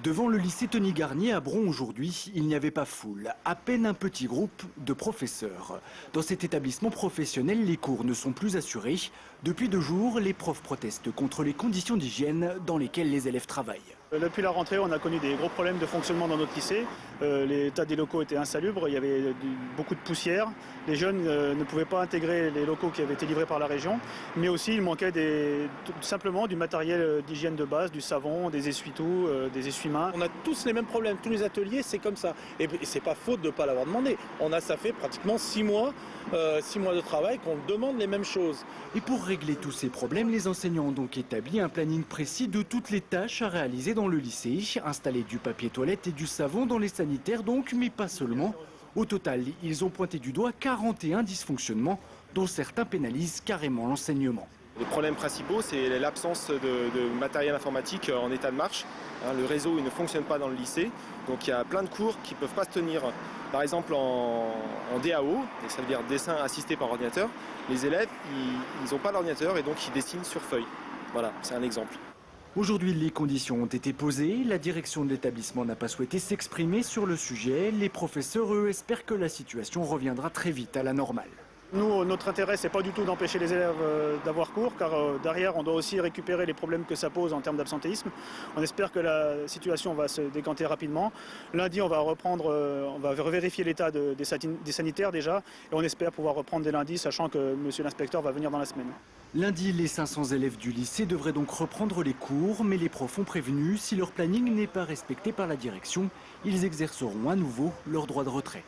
Devant le lycée Tony Garnier à Bron aujourd'hui, il n'y avait pas foule, à peine un petit groupe de professeurs. Dans cet établissement professionnel, les cours ne sont plus assurés. Depuis 2 jours, les profs protestent contre les conditions d'hygiène dans lesquelles les élèves travaillent. Depuis la rentrée, on a connu des gros problèmes de fonctionnement dans notre lycée. L'état des locaux était insalubre, il y avait beaucoup de poussière. Les jeunes ne pouvaient pas intégrer les locaux qui avaient été livrés par la région. Mais aussi, il manquait tout simplement du matériel d'hygiène de base, du savon, des essuie-tout, des essuie-mains. On a tous les mêmes problèmes, tous les ateliers, c'est comme ça. Et c'est pas faute de ne pas l'avoir demandé. Ça fait pratiquement 6 mois de travail qu'on demande les mêmes choses. Et pour régler tous ces problèmes, les enseignants ont donc établi un planning précis de toutes les tâches à réaliser dans le lycée. Installer du papier toilette et du savon dans les sanitaires donc, mais pas seulement. Au total, ils ont pointé du doigt 41 dysfonctionnements, dont certains pénalisent carrément l'enseignement. Les problèmes principaux, c'est l'absence de matériel informatique en état de marche. Le réseau il ne fonctionne pas dans le lycée, donc il y a plein de cours qui ne peuvent pas se tenir. Par exemple en DAO, ça veut dire dessin assisté par ordinateur, les élèves ils n'ont pas l'ordinateur et donc ils dessinent sur feuille. Voilà, c'est un exemple. Aujourd'hui, les conditions ont été posées. La direction de l'établissement n'a pas souhaité s'exprimer sur le sujet. Les professeurs, eux, espèrent que la situation reviendra très vite à la normale. Nous, notre intérêt, c'est pas du tout d'empêcher les élèves d'avoir cours, car derrière, on doit aussi récupérer les problèmes que ça pose en termes d'absentéisme. On espère que la situation va se décanter rapidement. Lundi, on va revérifier l'état des sanitaires déjà, et on espère pouvoir reprendre dès lundi, sachant que monsieur l'inspecteur va venir dans la semaine. Lundi, les 500 élèves du lycée devraient donc reprendre les cours, mais les profs ont prévenu, si leur planning n'est pas respecté par la direction, ils exerceront à nouveau leur droit de retrait.